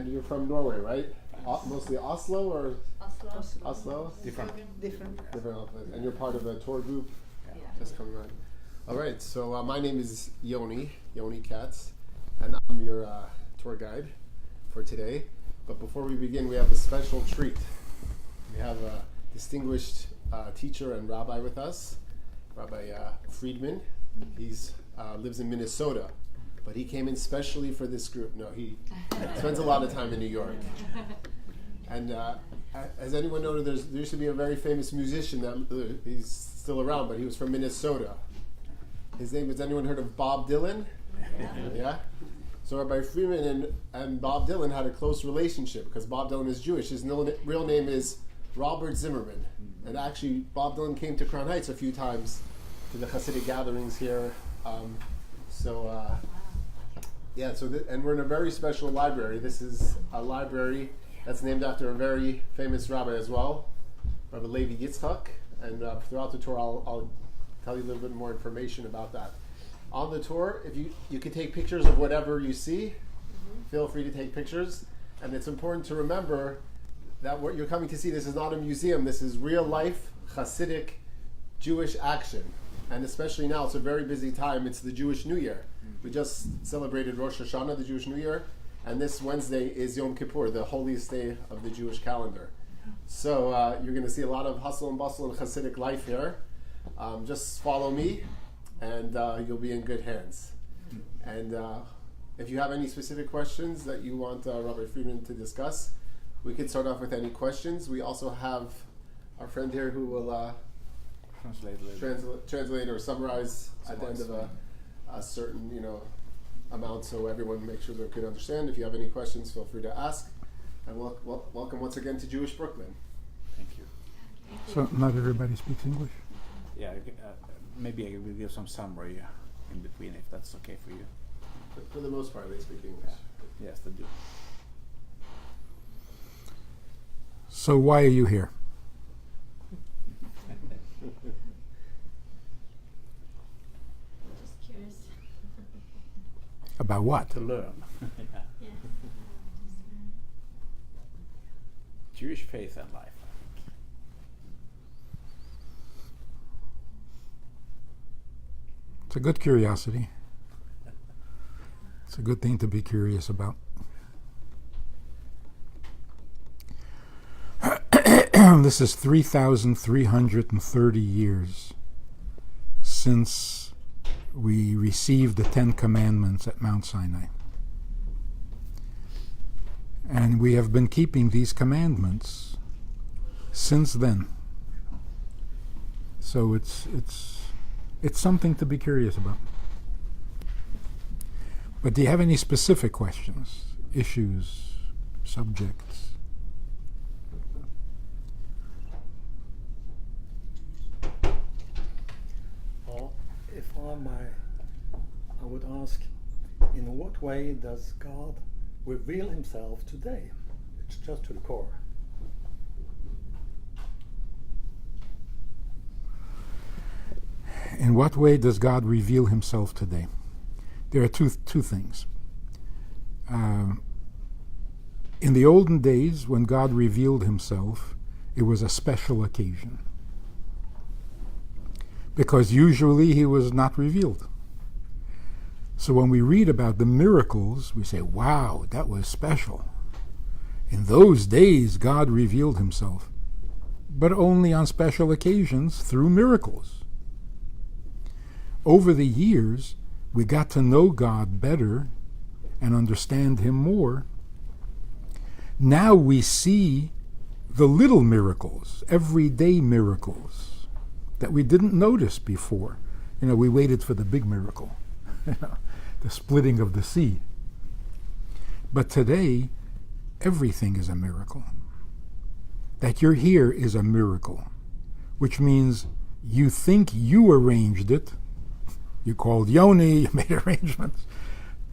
You're from Norway, right? Mostly Oslo or Oslo? Different. Different. And you're part of a tour group? Yeah. Just coming on. All right, so my name is Yoni Katz, and I'm your tour guide for today. But before we begin, we have a special treat. We have a distinguished teacher and rabbi with us, Rabbi Friedman. He's lives in Minnesota, but he came in specially for this group. No, he spends a lot of time in New York. And as anyone knows, there used to be a very famous musician that he's still around, but he was from Minnesota. His name, has anyone heard of Bob Dylan? Yeah? So Rabbi Friedman and Bob Dylan had a close relationship because Bob Dylan is Jewish. His real name is Robert Zimmerman. And actually, Bob Dylan came to Crown Heights a few times to the Hasidic gatherings here. And we're in a very special library. This is a library that's named after a very famous rabbi as well, Rabbi Levi Yitzchak. And throughout the tour, I'll tell you a little bit more information about that. On the tour, if you can take pictures of whatever you see, feel free to take pictures. And it's important to remember that what you're coming to see, this is not a museum, this is real life Hasidic Jewish action. And especially now, it's a very busy time, it's the Jewish New Year. We just celebrated Rosh Hashanah, the Jewish New Year, and this Wednesday is Yom Kippur, the holiest day of the Jewish calendar. So you're going to see a lot of hustle and bustle and Hasidic life here. Just follow me, and you'll be in good hands. And if you have any specific questions that you want Rabbi Friedman to discuss, we can start off with any questions. We also have our friend here who will translate or summarize at the end of a certain amount, so everyone makes sure they can understand. If you have any questions, feel free to ask. And welcome once again to Jewish Brooklyn. Thank you. So not everybody speaks English? Yeah, maybe I will give some summary in between if that's okay for you. For the most part, they speak English. Yeah. Yes, they do. So why are you here? Just curious. About what? To learn. Yeah. Jewish faith and life, I think. It's a good curiosity. It's a good thing to be curious about. This is 3,330 years since we received the 10 Commandments at Mount Sinai. And we have been keeping these commandments since then. So it's something to be curious about. But do you have any specific questions, issues, subjects? If I would ask, in what way does God reveal himself today? It's just to the core. In what way does God reveal himself today? There are two things. In the olden days, when God revealed himself, it was a special occasion. Because usually he was not revealed. So when we read about the miracles, we say, wow, that was special. In those days, God revealed himself, but only on special occasions through miracles. Over the years, we got to know God better and understand him more. Now we see the little miracles, everyday miracles, that we didn't notice before. We waited for the big miracle, the splitting of the sea. But today, everything is a miracle. That you're here is a miracle, which means you think you arranged it. You called Yoni, you made arrangements.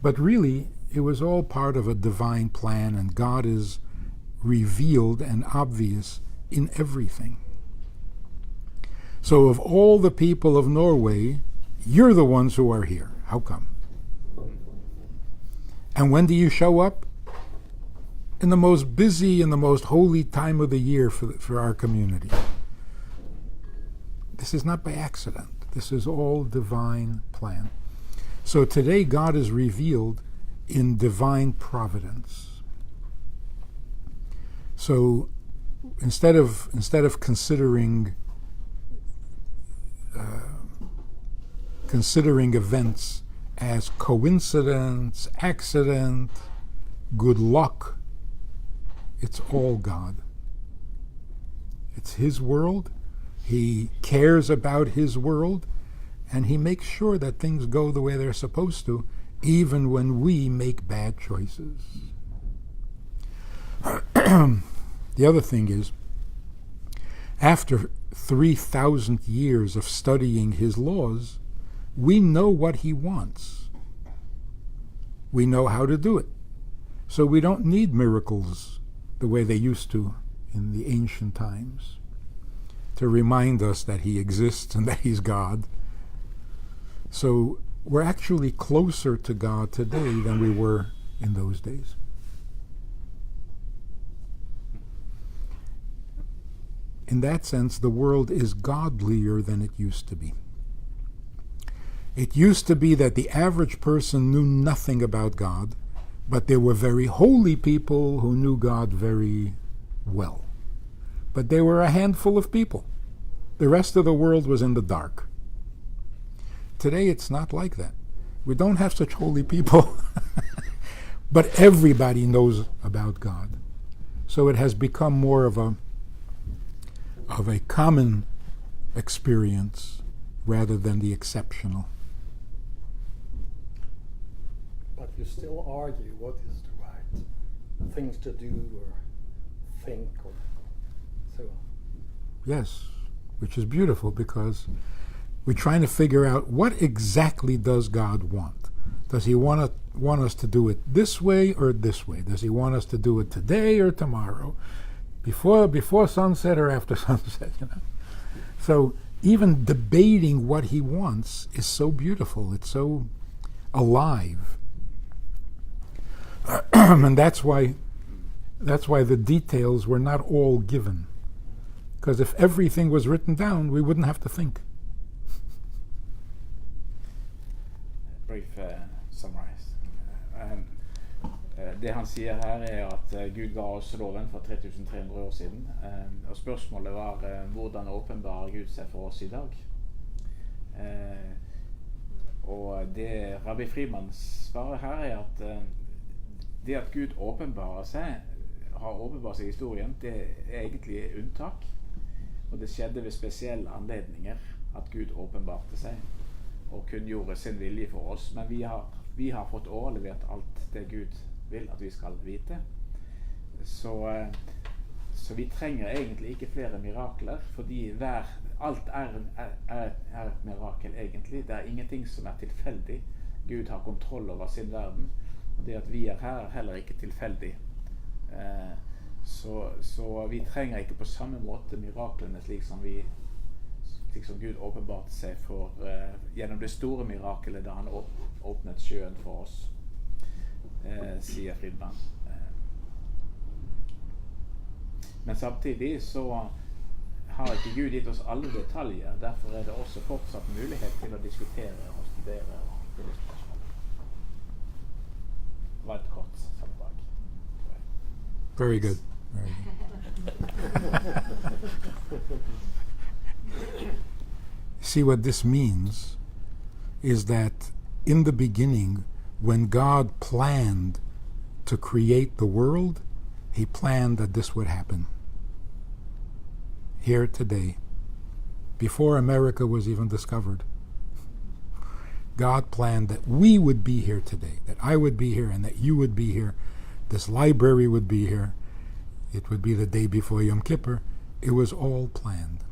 But really, it was all part of a divine plan, and God is revealed and obvious in everything. So of all the people of Norway, you're the ones who are here. How come? And when do you show up? in the most busy and the most holy time of the year for our community. This is not by accident. This is all divine plan. So today God is revealed in divine providence. So instead of considering events as coincidence, accident, good luck, it's all God. It's His world. He cares about His world, and He makes sure that things go the way they're supposed to, even when we make bad choices. The other thing is, after 3,000 years of studying His laws, we know what He wants. We know how to do it. So we don't need miracles the way they used to in the ancient times to remind us that He exists and that He's God. So we're actually closer to God today than we were in those days. In that sense, the world is godlier than it used to be. It used to be that the average person knew nothing about God, but there were very holy people who knew God very well. But they were a handful of people. The rest of the world was in the dark. Today it's not like that. We don't have such holy people, but everybody knows about God. So it has become more of a common experience rather than the exceptional. But you still argue what is the right things to do or think or so on. Yes, which is beautiful because we're trying to figure out what exactly does God want. Does He want us to do it this way or this way? Does He want us to do it today or tomorrow? Before sunset or after sunset, So even debating what He wants is so beautiful. It's so alive. And that's why the details were not all given. Because if everything was written down, we wouldn't have to think. Brief summarize. Det han sier her er at Gud ga oss loven for 3300 år siden. Og spørsmålet var hvordan åpenbarer Gud seg for oss i dag? Og det Rabbi Friedman svarer her er at det at Gud har åpenbart seg i historien, det er egentlig unntak. Og det skjedde ved spesielle anledninger at Gud åpenbarte seg og kunngjorde sin vilje for oss. Men vi har fått overlevert alt det Gud vil at vi skal vite. Så vi trenger egentlig ikke flere mirakler, fordi alt er et mirakel egentlig. Det er ingenting som er tilfeldig. Gud har kontroll over sin verden. Og det at vi er her er heller ikke tilfeldig. Så vi trenger ikke på samme måte miraklene slik som Gud åpenbarte seg for gjennom det store mirakelet da han åpnet sjøen for oss, sier Friedman. Men samtidig så har ikke Gud gitt oss alle detaljer. Derfor er det også fortsatt mulighet til å diskutere og studere og stille spørsmål. Det var et kort sammendrag. Very good. Very good. See, what this means is that in the beginning, when God planned to create the world, He planned that this would happen. Here today, before America was even discovered, God planned that we would be here today, that I would be here and that you would be here, this library would be here, it would be the day before Yom Kippur. It was all planned.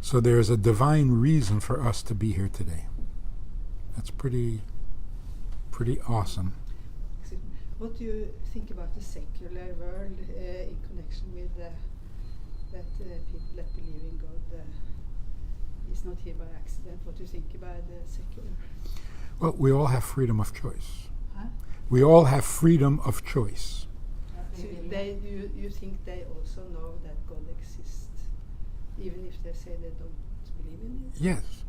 So there is a divine reason for us to be here today. That's pretty awesome. What do you think about the secular world in connection with that people that believe in God is not here by accident? What do you think about the secular? Well, we all have freedom of choice. Huh? We all have freedom of choice. So you think they also know that God exists, even if they say they don't believe in it? Yes.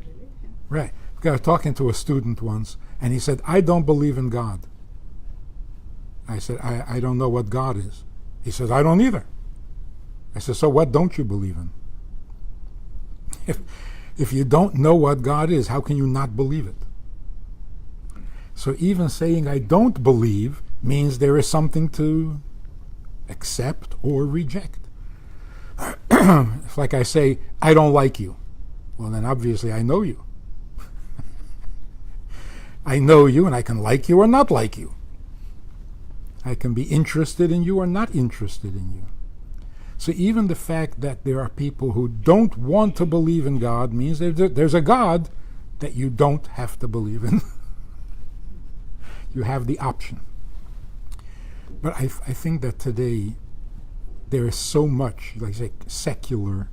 Really? Yeah. Right. I was talking to a student once, and he said, I don't believe in God. I said, I don't know what God is. He says, I don't either. I said, so what don't you believe in? If you don't know what God is, how can you not believe it? So even saying I don't believe means there is something to accept or reject. It's like I say, I don't like you. Well, then obviously I know you. I know you, and I can like you or not like you. I can be interested in you or not interested in you. So even the fact that there are people who don't want to believe in God means there's a God that you don't have to believe in. You have the option. But I think that today there is so much, like I say, secular.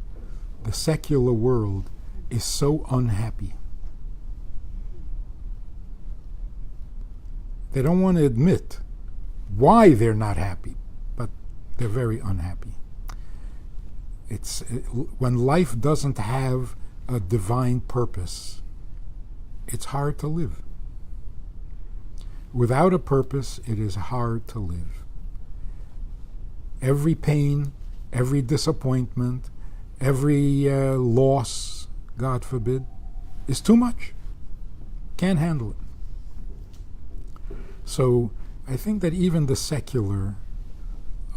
The secular world is so unhappy. They don't want to admit why they're not happy, but they're very unhappy. When life doesn't have a divine purpose, it's hard to live. Without a purpose, it is hard to live. Every pain, every disappointment, every loss, God forbid, is too much. Can't handle it. So I think that even the secular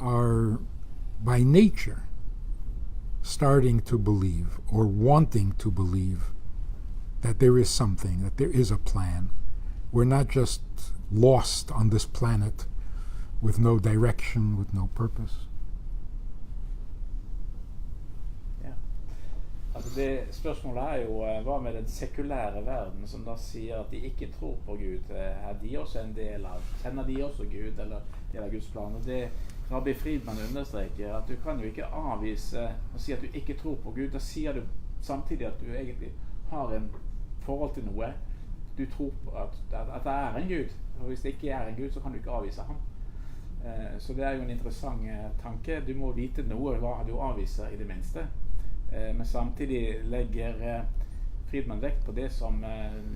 are, by nature, starting to believe or wanting to believe that there is something, that there is a plan. We're not just lost on this planet with no direction, with no purpose. Ja. Altså det spørsmålet er jo hva med den sekulære verden som da sier at de ikke tror på Gud? Er de også en del av, kjenner de også Gud, eller del av Guds plan? Og det Rabbi Friedman understreker, at du kan jo ikke avvise og si at du ikke tror på Gud. Da sier du samtidig at du egentlig har en forhold til noe. Du tror på at det er en Gud, og hvis det ikke er en Gud, så kan du ikke avvise ham. Så det er jo en interessant tanke. Du må vite noe hva du avviser i det minste. Men samtidig legger Friedman vekt på det som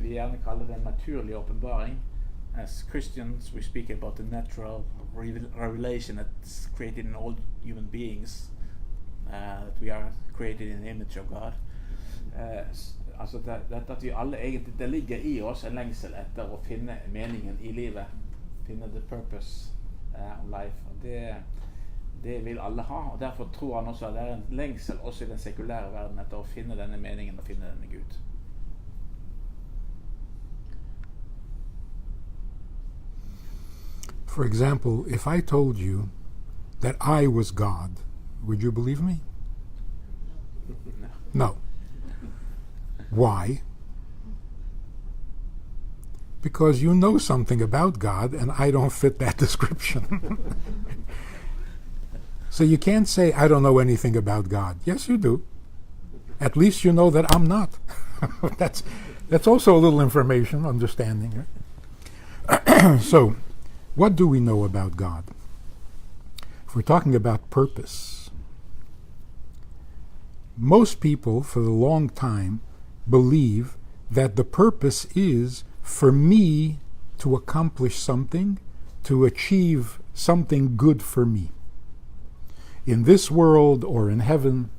vi gjerne kaller den naturlige åpenbaring. As Christians, we speak about the natural revelation that's created in all human beings, that we are created in the image of God. Altså at vi alle egentlig, det ligger i oss en lengsel etter å finne meningen i livet, finne the purpose of life. Og det vil alle ha, og derfor tror han også at det er en lengsel også i den sekulære verden etter å finne denne meningen og finne denne Gud. For example, if I told you that I was God, would you believe me? No. Why? Because you know something about God and I don't fit that description. So you can't say, I don't know anything about God. Yes, you do. At least you know that I'm not. That's also a little information, understanding. Right? So, what do we know about God? If we're talking about purpose, most people for a long time believe that the purpose is for me to accomplish something, to achieve something good for me, in this world or in heaven.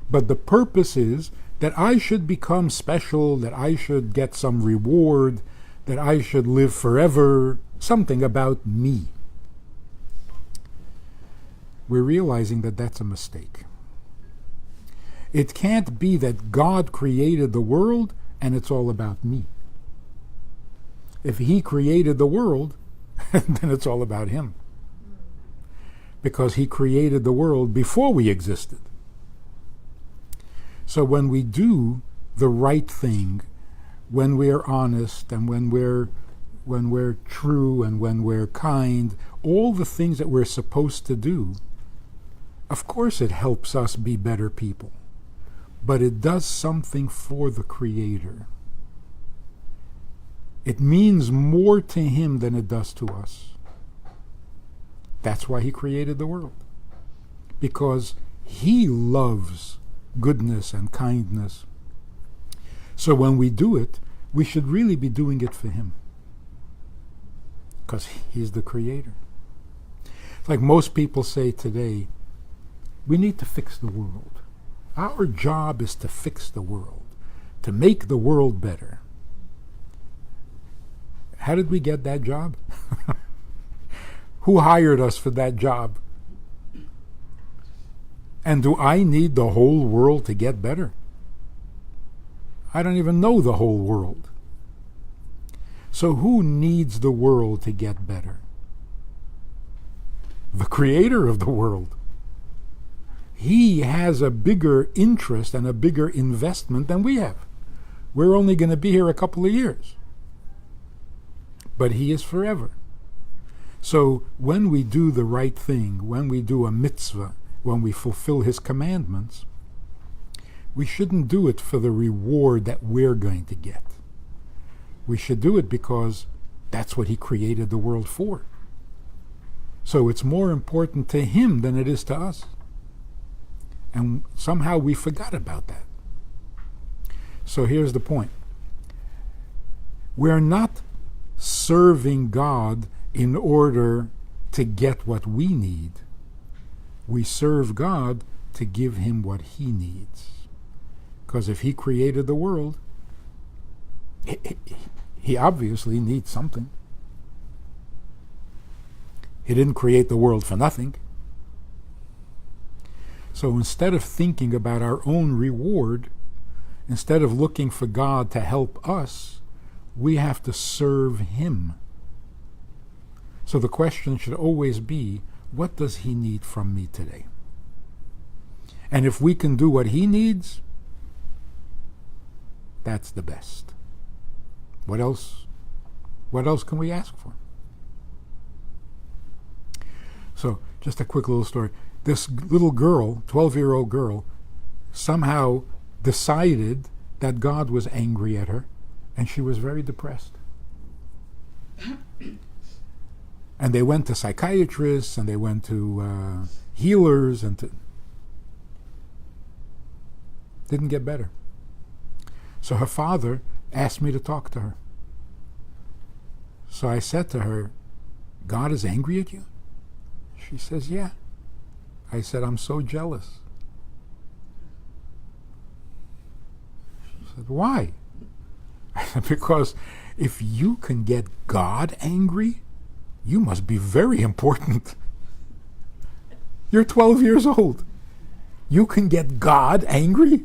But the purpose is that I should become special, that I should get some reward, that I should live forever, something about me. We're realizing that that's a mistake. It can't be that God created the world and it's all about me. If He created the world, then it's all about Him. Because He created the world before we existed. So when we do the right thing, when we're honest and when we're true and when we're kind, all the things that we're supposed to do, of course it helps us be better people. But it does something for the Creator. It means more to him than it does to us. That's why he created the world. Because he loves goodness and kindness. So when we do it, we should really be doing it for him. Because he's the creator. It's like most people say today, we need to fix the world. Our job is to fix the world, to make the world better. How did we get that job? Who hired us for that job? And do I need the whole world to get better? I don't even know the whole world. So who needs the world to get better? The creator of the world. He has a bigger interest and a bigger investment than we have. We're only going to be here a couple of years. But he is forever. So when we do the right thing, when we do a mitzvah, when we fulfill his commandments, we shouldn't do it for the reward that we're going to get. We should do it because that's what he created the world for. So it's more important to him than it is to us. And somehow we forgot about that. So here's the point. We're not serving God in order to get what we need. We serve God to give him what he needs. Because if he created the world, he obviously needs something. He didn't create the world for nothing. So instead of thinking about our own reward, instead of looking for God to help us, we have to serve him. So the question should always be, what does he need from me today? And if we can do what he needs, that's the best. What else can we ask for? So, just a quick little story. This little girl, 12-year-old girl, somehow decided that God was angry at her, and she was very depressed. And they went to psychiatrists, and they went to healers, and didn't get better. So her father asked me to talk to her. So I said to her, God is angry at you? She says, yeah. I said, I'm so jealous. She said, why? I said, because if you can get God angry, you must be very important. You're 12 years old. You can get God angry?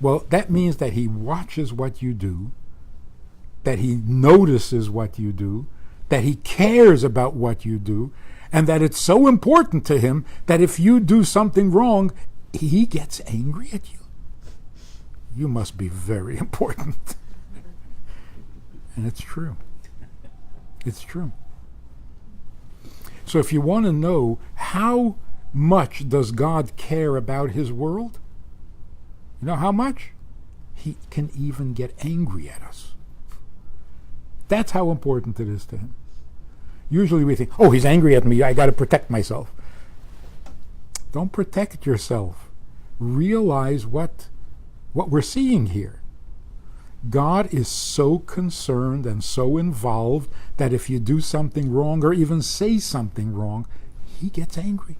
Well, that means that he watches what you do, that he notices what you do, that he cares about what you do, and that it's so important to him that if you do something wrong, he gets angry at you. You must be very important. And it's true. It's true. So if you want to know how much does God care about his world, you know how much? He can even get angry at us. That's how important it is to him. Usually we think, oh, he's angry at me, I got to protect myself. Don't protect yourself. Realize what we're seeing here. God is so concerned and so involved that if you do something wrong or even say something wrong, he gets angry.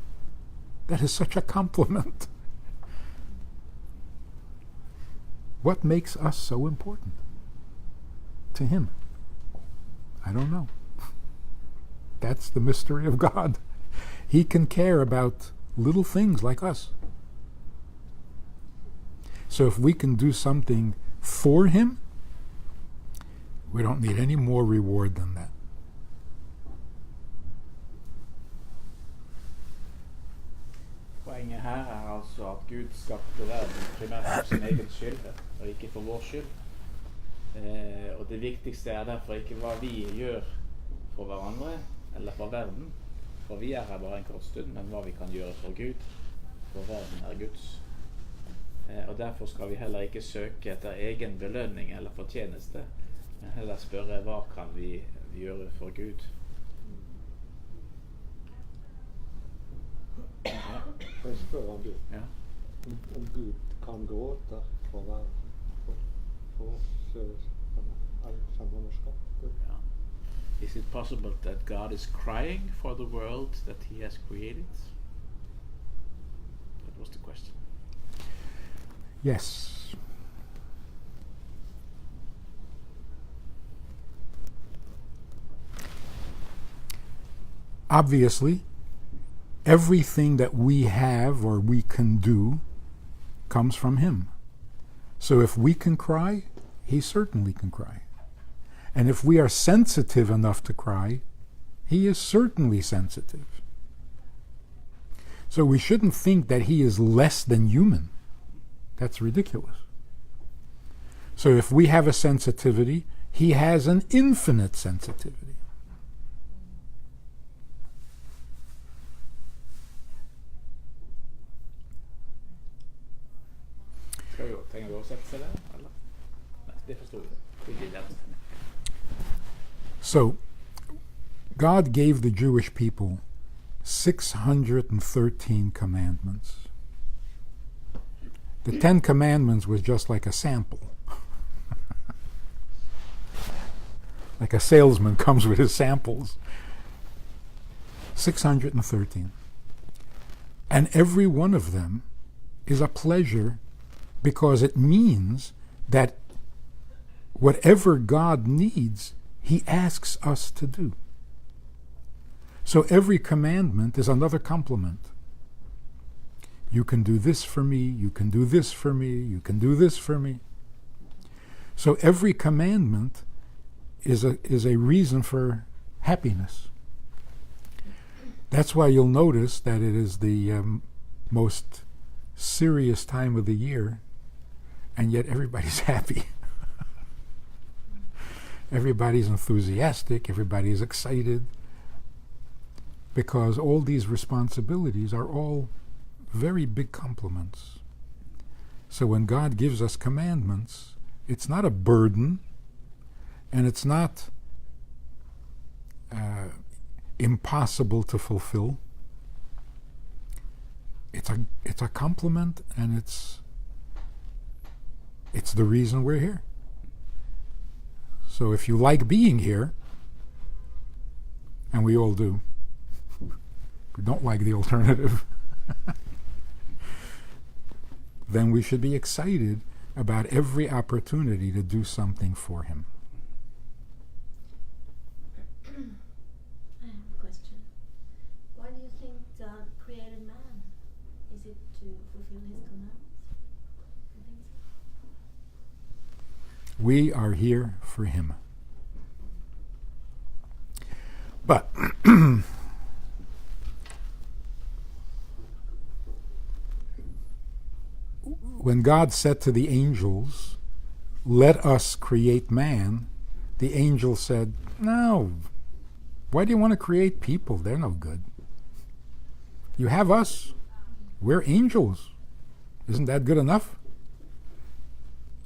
That is such a compliment. What makes us so important to him? I don't know. That's the mystery of God. He can care about little things like us. So if we can do something for him, we don't need any more reward than that. Poenget her altså at Gud skapte verden primært for sin egen skyld, og ikke for vår skyld. Og det viktigste derfor ikke hva vi gjør for hverandre, eller for verden. For vi her bare en kort stund, men hva vi kan gjøre for Gud. For verden Guds. Og derfor skal vi heller ikke søke etter egen belønning eller fortjeneste, Eller spørre hva kan vi gjøre for Gud? Jeg spør om Gud. Ja. Om Gud kan gråte for verden, for oss alle sammen har skapt. Ja. Is it possible that God is crying for the world that he has created? That was the question. Yes. Obviously, everything that we have or we can do comes from him. So if we can cry, he certainly can cry. And if we are sensitive enough to cry, he is certainly sensitive. So we shouldn't think that he is less than human. That's ridiculous. So if we have a sensitivity, he has an infinite sensitivity. Trenger vi oversettelse der? Eller? Nei, det forstår vi. So, God gave the Jewish people 613 commandments. The 10 commandments was just like a sample. Like a salesman comes with his samples. 613. And every one of them is a pleasure, because it means that whatever God needs, he asks us to do. So every commandment is another compliment. You can do this for me, you can do this for me, you can do this for me. So every commandment is a reason for happiness. That's why you'll notice that it is the most serious time of the year, and yet everybody's happy. Everybody's enthusiastic, everybody's excited, because all these responsibilities are all very big compliments. So when God gives us commandments, it's not a burden, and it's not impossible to fulfill. It's a compliment, and it's the reason we're here. So if you like being here, and we all do, we don't like the alternative, then we should be excited about every opportunity to do something for him. I have a question. Why do you think God created man? Is it to fulfill his commandments? I think so. We are here for him. But when God said to the angels, "Let us create man," the angels said, "No, why do you want to create people? They're no good. You have us. We're angels. Isn't that good enough?"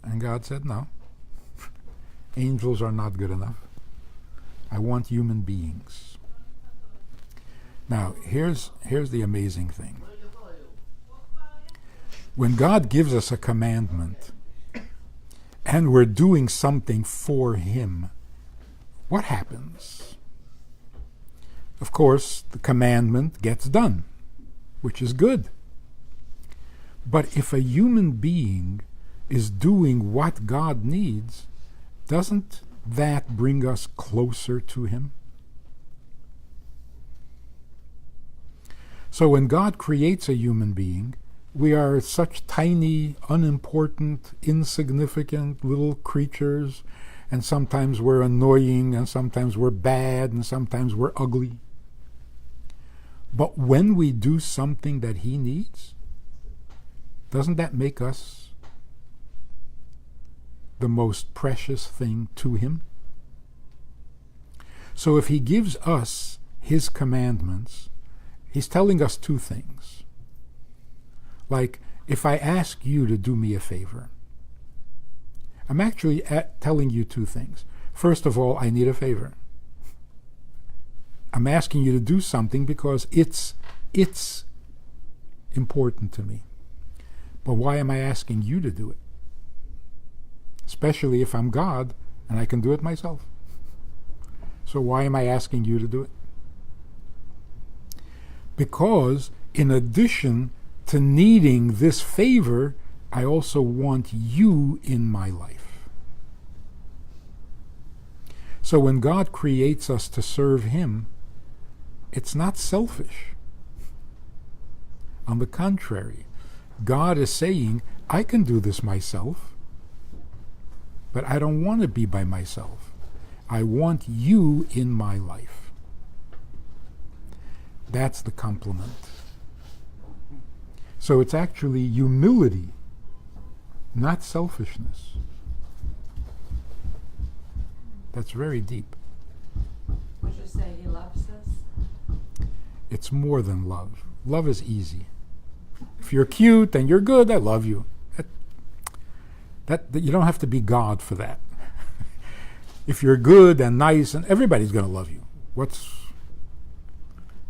And God said, "No. Angels are not good enough. I want human beings." Now, here's the amazing thing. When God gives us a commandment and we're doing something for him, what happens? Of course, the commandment gets done, which is good. But if a human being is doing what God needs, doesn't that bring us closer to him? So when God creates a human being, we are such tiny, unimportant, insignificant little creatures, and sometimes we're annoying, and sometimes we're bad, and sometimes we're ugly. But when we do something that he needs, doesn't that make us the most precious thing to him? So if he gives us his commandments, he's telling us two things. Like, if I ask you to do me a favor, I'm actually telling you two things. First of all, I need a favor. I'm asking you to do something because it's important to me. But why am I asking you to do it? Especially if I'm God and I can do it myself. So why am I asking you to do it? Because in addition to needing this favor, I also want you in my life. So when God creates us to serve Him, it's not selfish. On the contrary, God is saying, I can do this myself, but I don't want to be by myself. I want you in my life. That's the compliment. So it's actually humility, not selfishness. That's very deep. Would you say He loves us? It's more than love. Love is easy. If you're cute and you're good, I love you. That you don't have to be God for that. If you're good and nice, and everybody's going to love you.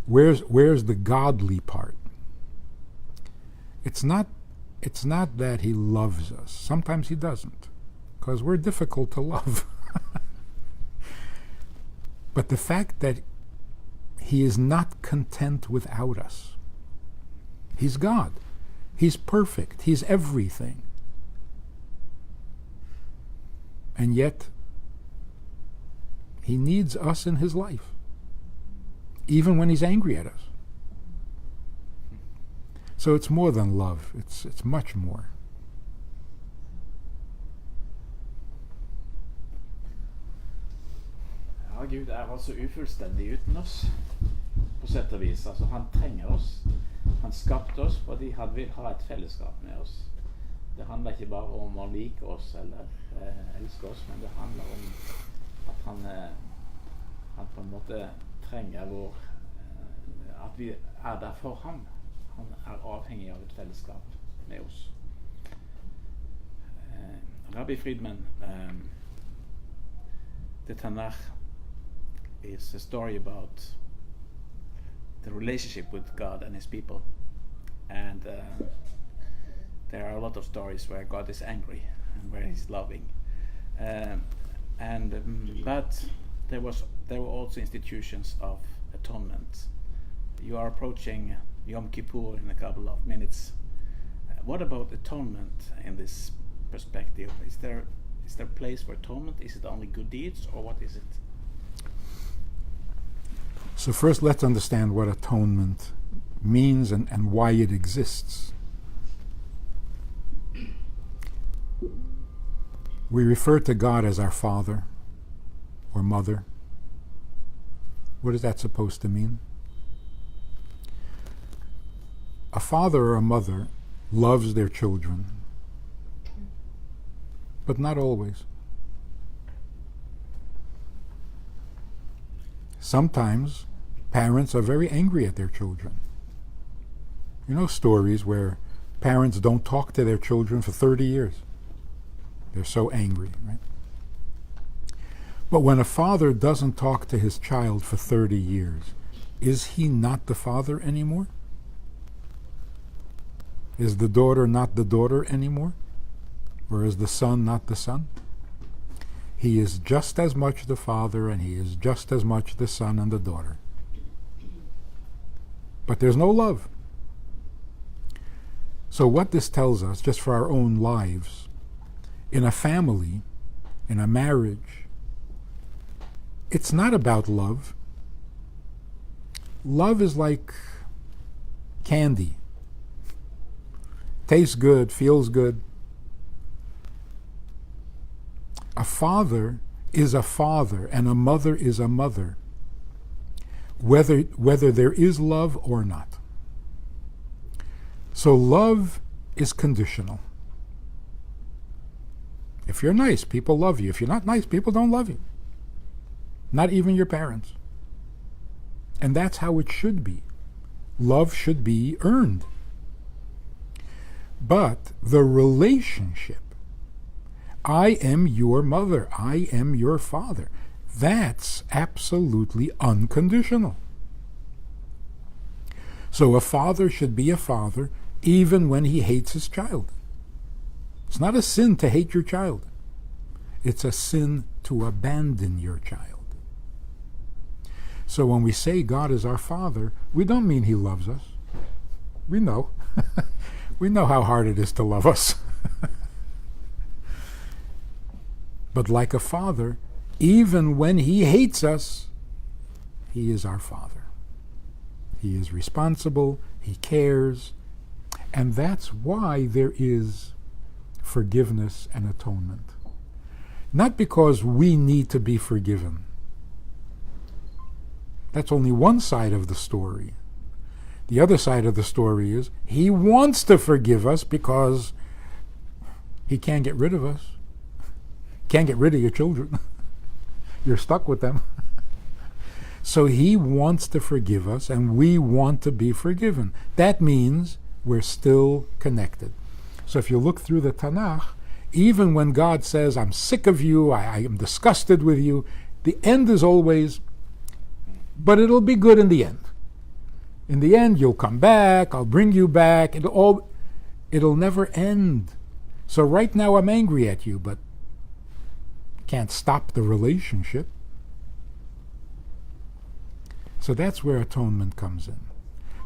Where's the godly part? It's not that He loves us. Sometimes He doesn't, because we're difficult to love. But the fact that He is not content without us. He's God. He's perfect. He's everything. And yet, He needs us in His life, even when He's angry at us. So it's more than love. It's much more. Ja, Gud er altså ufullstendig uten oss, på sett og vis. Altså, han trenger oss. Han skapte oss fordi han vil ha et fellesskap med oss. Det handler ikke bare om å like oss eller elske oss, men det handler om at han på en måte trenger at vi er der for ham. Han er avhengig av et fellesskap med oss. Rabbi Friedman, the Tanakh is a story about the relationship with God and His people, and there are a lot of stories where God is angry and where He's loving, but there were also institutions of atonement. You are approaching Yom Kippur in a couple of minutes. What about atonement in this perspective? Is there a place for atonement? Is it only good deeds, or what is it? So first, let's understand what atonement means and why it exists. We refer to God as our Father or Mother. What is that supposed to mean? A father or a mother loves their children, but not always. Sometimes parents are very angry at their children. You know stories where parents don't talk to their children for 30 years. They're so angry, right? But when a father doesn't talk to his child for 30 years, is he not the father anymore? Is the daughter not the daughter anymore? Or is the son not the son? He is just as much the father and he is just as much the son and the daughter. But there's no love. So what this tells us, just for our own lives, in a family, in a marriage, it's not about love. Love is like candy. Tastes good, feels good. A father is a father and a mother is a mother, whether there is love or not. So love is conditional. If you're nice, people love you. If you're not nice, people don't love you. Not even your parents. And that's how it should be. Love should be earned. But the relationship I am your mother. I am your father. That's absolutely unconditional. So a father should be a father even when he hates his child. It's not a sin to hate your child. It's a sin to abandon your child. So when we say God is our Father, we don't mean He loves us. We know. We know how hard it is to love us. But like a father, even when He hates us, He is our Father. He is responsible, He cares, and that's why there is forgiveness and atonement. Not because we need to be forgiven. That's only one side of the story. The other side of the story is He wants to forgive us because He can't get rid of us. Can't get rid of your children. You're stuck with them. So He wants to forgive us, and we want to be forgiven. That means we're still connected. So if you look through the Tanakh, even when God says, I'm sick of you, I am disgusted with you, the end is always, but it'll be good in the end. In the end, you'll come back, I'll bring you back, it'll never end. So right now I'm angry at you, but can't stop the relationship. So that's where atonement comes in.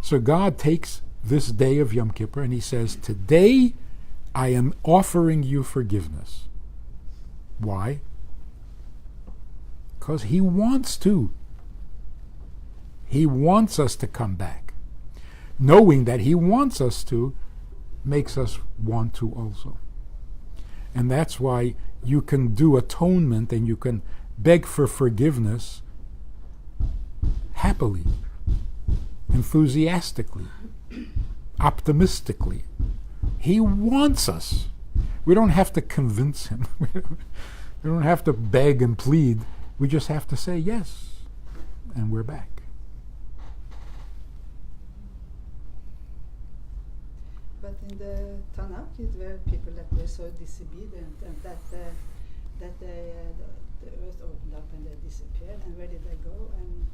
So God takes this day of Yom Kippur and He says, today I am offering you forgiveness. Why? Because He wants to. He wants us to come back. Knowing that He wants us to makes us want to also. And that's why you can do atonement and you can beg for forgiveness happily, enthusiastically, optimistically. He wants us. We don't have to convince Him. We don't have to beg and plead. We just have to say yes, and we're back. But in the Tanakh, it were people that were so disobedient, and that the earth opened up and they disappeared. And where did they go? And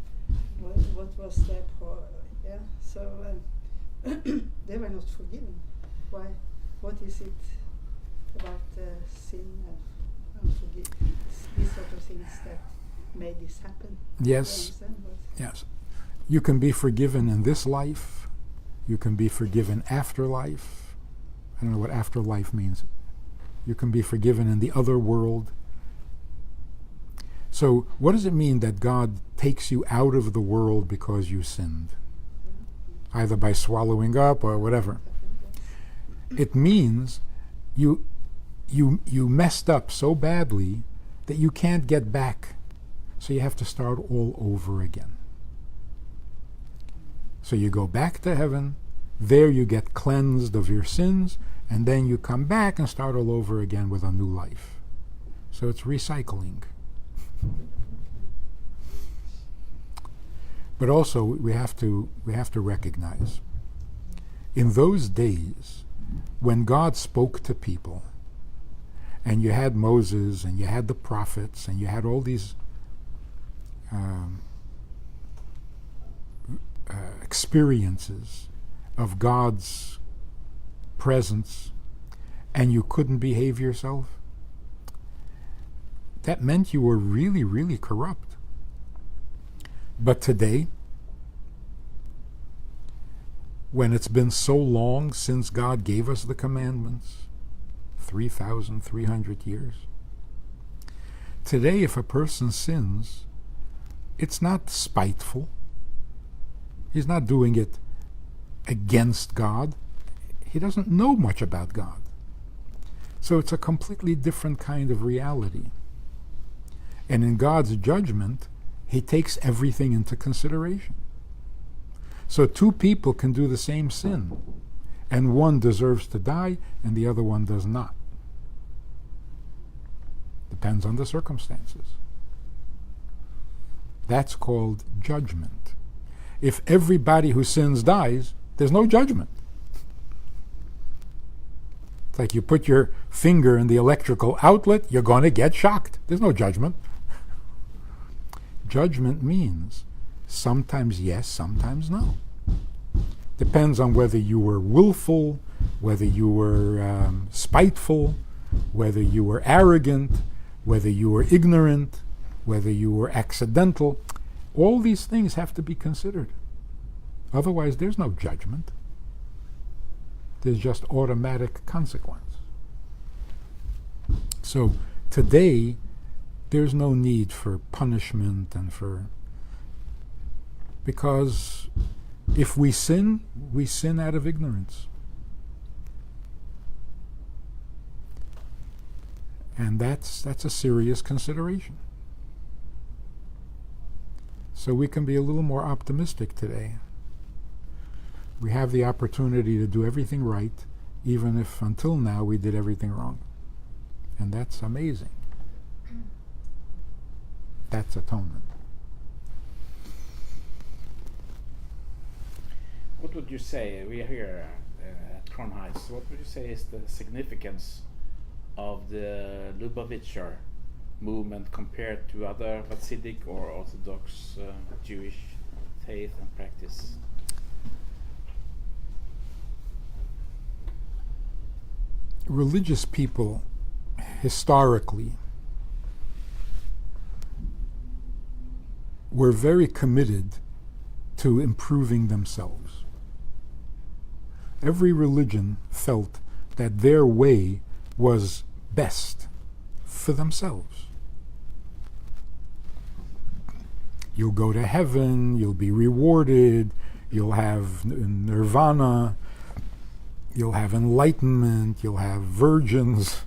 what was their So they were not forgiven. Why? What is it about sin and unforgiveness? These sort of things that made this happen? Yes. Yes. You can be forgiven in this life. You can be forgiven after life. I don't know what afterlife means. You can be forgiven in the other world. So what does it mean that God takes you out of the world because you sinned? Either by swallowing up or whatever. It means you messed up so badly that you can't get back. So you have to start all over again. So you go back to heaven, there you get cleansed of your sins, and then you come back and start all over again with a new life. So it's recycling. But also we have to recognize, in those days when God spoke to people, and you had Moses and you had the prophets and you had all these experiences of God's presence, and you couldn't behave yourself, that meant you were really, really corrupt. But today, when it's been so long since God gave us the commandments, 3,300 years, today if a person sins, it's not spiteful. He's not doing it against God. He doesn't know much about God. So it's a completely different kind of reality. And in God's judgment, He takes everything into consideration. So two people can do the same sin, and one deserves to die and the other one does not. Depends on the circumstances. That's called judgment. If everybody who sins dies, there's no judgment. It's like you put your finger in the electrical outlet, you're going to get shocked. There's no judgment. Judgment means sometimes yes, sometimes no. Depends on whether you were willful, whether you were spiteful, whether you were arrogant, whether you were ignorant, whether you were accidental. All these things have to be considered. Otherwise, there's no judgment. There's just automatic consequence. So today, there's no need for punishment because if we sin out of ignorance. And that's a serious consideration. So we can be a little more optimistic today. We have the opportunity to do everything right, even if until now we did everything wrong. And that's amazing. That's atonement. What would you say, we are here at Trondheim, so what would you say is the significance of the Lubavitcher movement compared to other Hasidic or Orthodox Jewish faith and practice? Religious people, historically, were very committed to improving themselves. Every religion felt that their way was best for themselves. You'll go to heaven, you'll be rewarded, you'll have nirvana, you'll have enlightenment, you'll have virgins.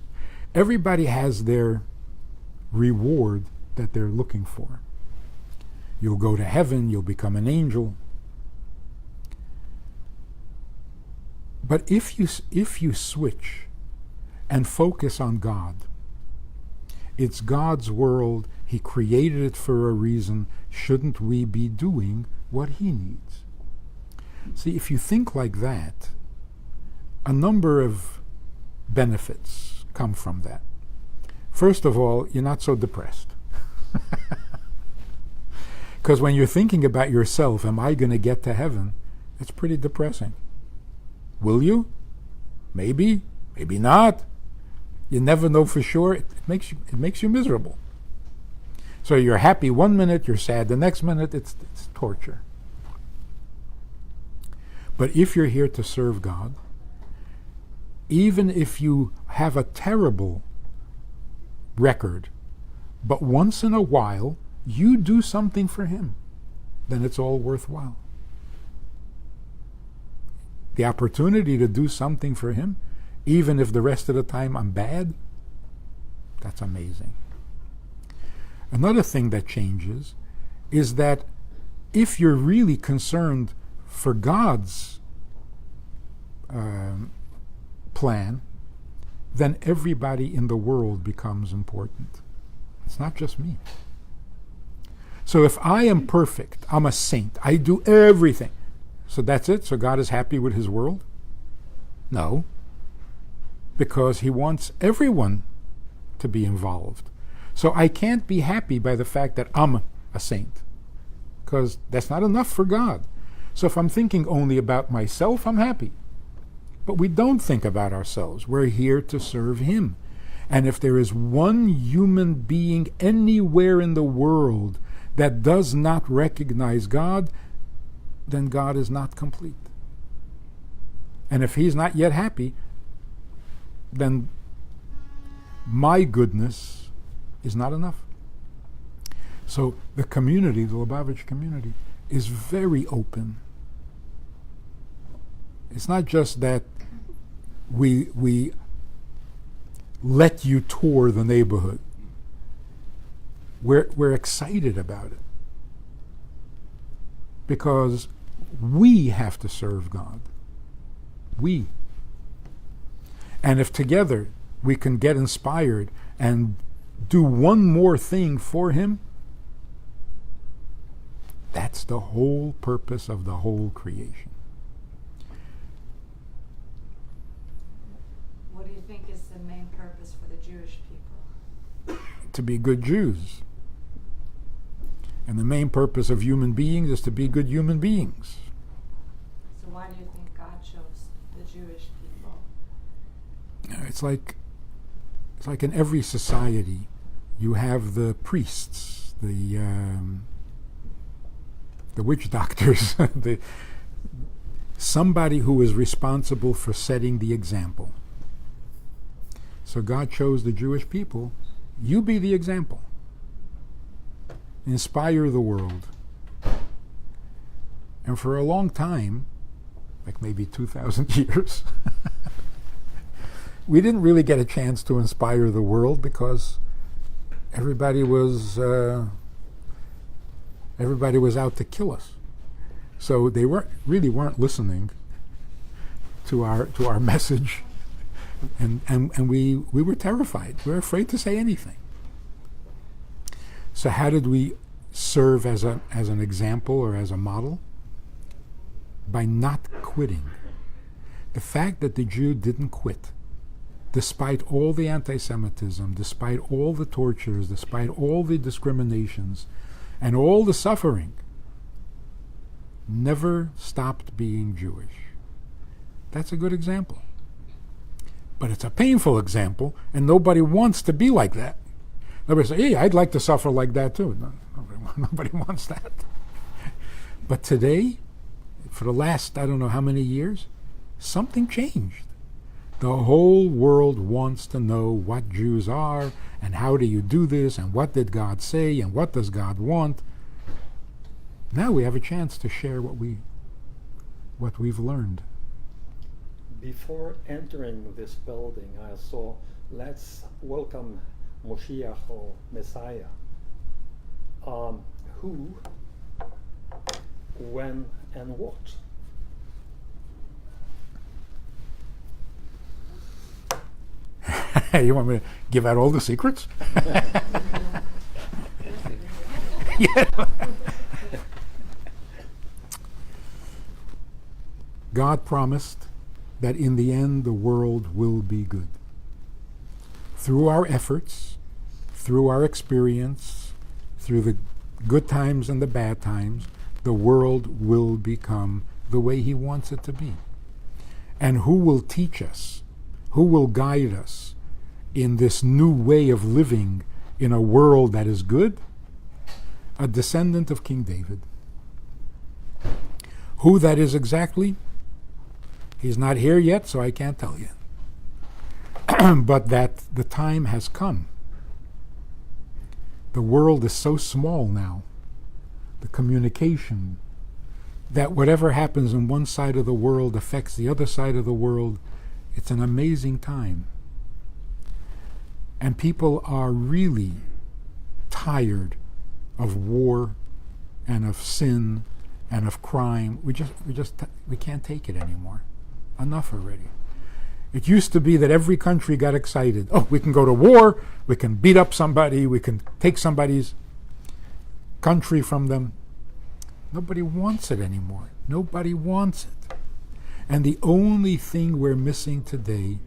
Everybody has their reward that they're looking for. You'll go to heaven, you'll become an angel. But if you switch and focus on God, it's God's world, He created it for a reason, shouldn't we be doing what He needs? See, if you think like that, a number of benefits come from that. First of all, you're not so depressed. Because when you're thinking about yourself, am I going to get to heaven? It's pretty depressing. Will you? Maybe, maybe not. You never know for sure. It makes you miserable. So you're happy one minute, you're sad the next minute. It's torture. But if you're here to serve God, even if you have a terrible record, but once in a while you do something for Him, then it's all worthwhile. The opportunity to do something for Him, even if the rest of the time I'm bad, that's amazing. Another thing that changes is that if you're really concerned for God's plan, then everybody in the world becomes important. It's not just me. So if I am perfect, I'm a saint, I do everything, so that's it? So God is happy with His world? No. Because He wants everyone to be involved. So I can't be happy by the fact that I'm a saint, because that's not enough for God. So if I'm thinking only about myself, I'm happy. But we don't think about ourselves. We're here to serve Him. And if there is one human being anywhere in the world that does not recognize God, then God is not complete. And if He's not yet happy, then my goodness is not enough. So the community, the Lubavitch community, is very open. It's not just that we let you tour the neighborhood. We're excited about it because we have to serve God. We. And if together we can get inspired and do one more thing for Him, that's the whole purpose of the whole creation. What do you purpose for the Jewish people? To be good Jews. And the main purpose of human beings is to be good human beings. So why do you think God chose the Jewish people? It's like in every society, you have the priests, the witch doctors, somebody who is responsible for setting the example. So God chose the Jewish people. You be the example. Inspire the world. And for a long time, like maybe 2,000 years, we didn't really get a chance to inspire the world because everybody was out to kill us. So they weren't listening to our message, and we were terrified. We were afraid to say anything. So how did we serve as an example or as a model? By not quitting. The fact that the Jew didn't quit, despite all the anti-Semitism, despite all the tortures, despite all the discriminations, and all the suffering, never stopped being Jewish. That's a good example. But it's a painful example, and nobody wants to be like that. Nobody says, hey, I'd like to suffer like that too. No, nobody wants that. But today, for the last, I don't know how many years, something changed. The whole world wants to know what Jews are, and how do you do this, and what did God say, and what does God want. Now we have a chance to share what we've learned. Before entering this building, I saw, let's welcome Moshiach or Messiah. Who, when, and what? You want me to give out all the secrets? Yeah. God promised that in the end the world will be good. Through our efforts, through our experience, through the good times and the bad times, the world will become the way He wants it to be. And who will teach us? Who will guide us in this new way of living in a world that is good? A descendant of King David. Who that is exactly? He's not here yet, so I can't tell you. But that the time has come. The world is so small now, the communication, that whatever happens in one side of the world affects the other side of the world. It's an amazing time. And people are really tired of war and of sin and of crime. We can't take it anymore. Enough already. It used to be that every country got excited. Oh, we can go to war, we can beat up somebody, we can take somebody's country from them. Nobody wants it anymore. Nobody wants it. And the only thing we're missing today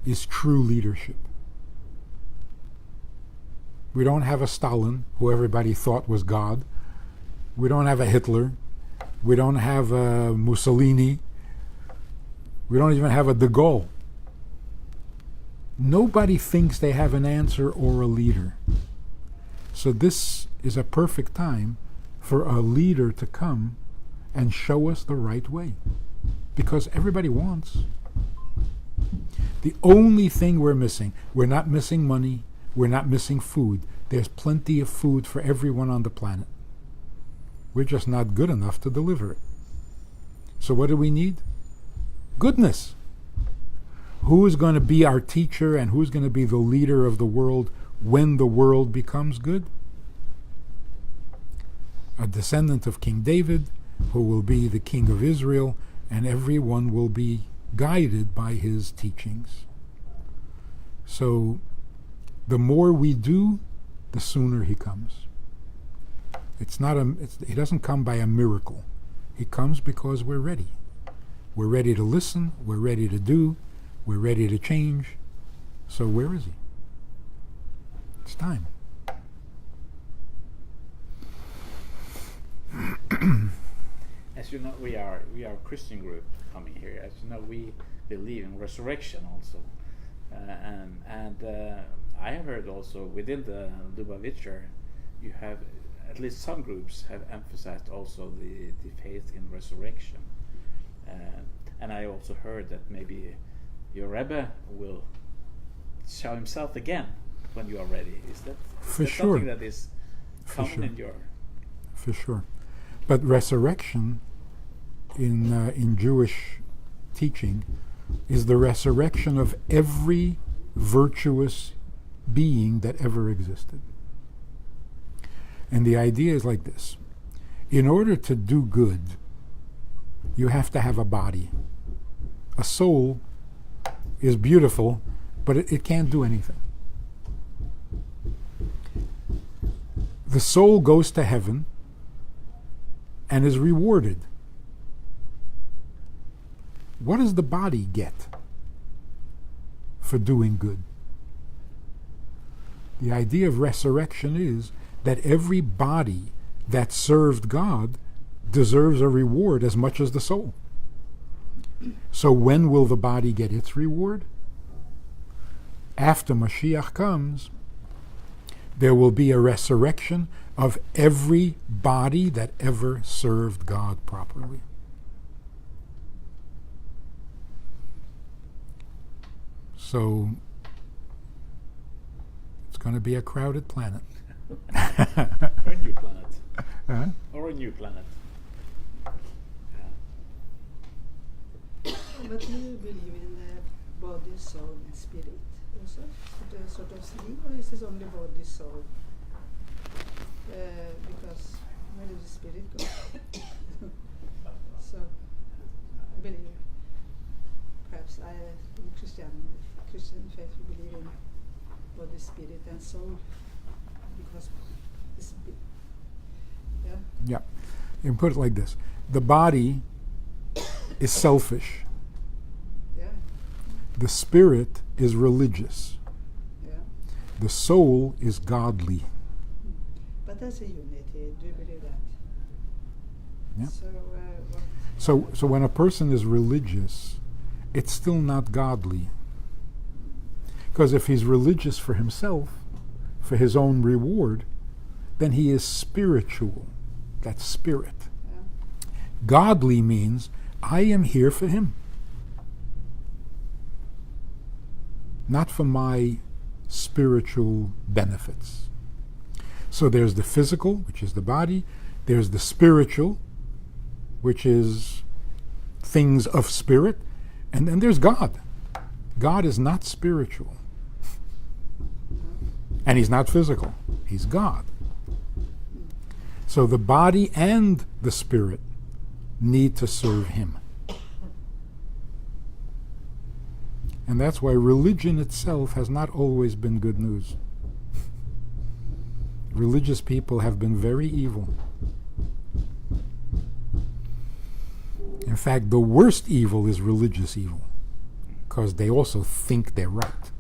is true leadership. We don't have a Stalin, who everybody thought was God. We don't have a Hitler. We don't have a Mussolini. We don't even have a de Gaulle. Nobody thinks they have an answer or a leader. So this is a perfect time for a leader to come and show us the right way. Because everybody wants. The only thing we're not missing money, we're not missing food. There's plenty of food for everyone on the planet. We're just not good enough to deliver it. So what do we need? Goodness. Who is going to be our teacher and who's going to be the leader of the world when the world becomes good? A descendant of King David, who will be the king of Israel, and everyone will be guided by his teachings. So the more we do, the sooner he comes. He doesn't come by a miracle. He comes because we're ready. We're ready to listen, we're ready to do, We're ready to change. So where is he? It's time. As you know, we are a Christian group coming here. As you know, we believe in resurrection also, and I have heard also within the Lubavitcher, you have at least some groups have emphasized also the faith in resurrection, and I also heard that maybe your Rebbe will show himself again when you are ready. Is that For sure. something that is For common sure. in your? For sure. But resurrection in Jewish teaching is the resurrection of every virtuous being that ever existed. And the idea is like this. In order to do good, you have to have a body. A soul is beautiful, but it can't do anything. The soul goes to heaven and is rewarded. What does the body get for doing good? The idea of resurrection is that every body that served God deserves a reward as much as the soul. So when will the body get its reward? After Mashiach comes, there will be a resurrection of every body that ever served God properly. So it's going to be a crowded planet. Or a new planet. Huh? Or a new planet. But do you believe in the body, soul, and spirit also? Sort of sleep, or is this only body, soul? Because where does the spirit go? So I believe, perhaps in Christian faith, we believe in body, spirit, and soul, because it's yeah. Yeah. You can put it like this. The body is selfish. Yeah. The spirit is religious. Yeah. The soul is godly. But that's a unity. Do you believe that? Yeah. So what? So when a person is religious, it's still not godly. Because if he's religious for himself, for his own reward, then he is spiritual. That's spirit. Yeah. Godly means I am here for him. Not for my spiritual benefits. So there's the physical, which is the body. There's the spiritual, which is things of spirit. And then there's God. God is not spiritual. And he's not physical. He's God. So the body and the spirit need to serve him. And that's why religion itself has not always been good news. Religious people have been very evil. In fact, the worst evil is religious evil, because they also think they're right.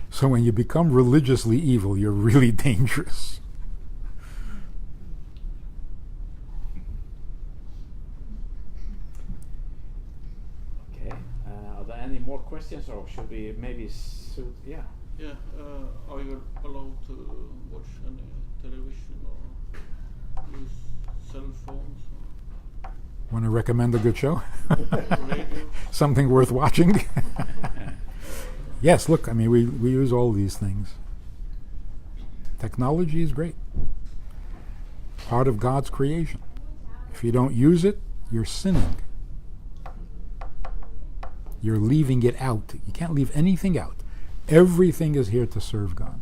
So when you become religiously evil, you're really dangerous. Okay. Are there any more questions, or should we maybe yeah? Yeah, are you allowed to watch any television or use cell phones? Want to recommend a good show? Radio? Something worth watching? Yes, look, I mean, we use all these things. Technology is great. Part of God's creation. If you don't use it, you're sinning. You're leaving it out. You can't leave anything out. Everything is here to serve God.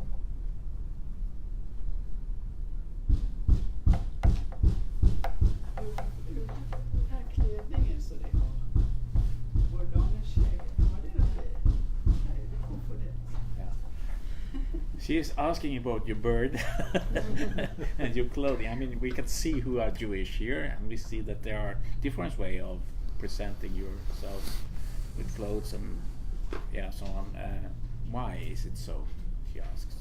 She is asking about your bird and your clothing. I mean, we can see who are Jewish here, and we see that there are different ways of presenting yourself. with clothes and so on. Why is it so? He asks.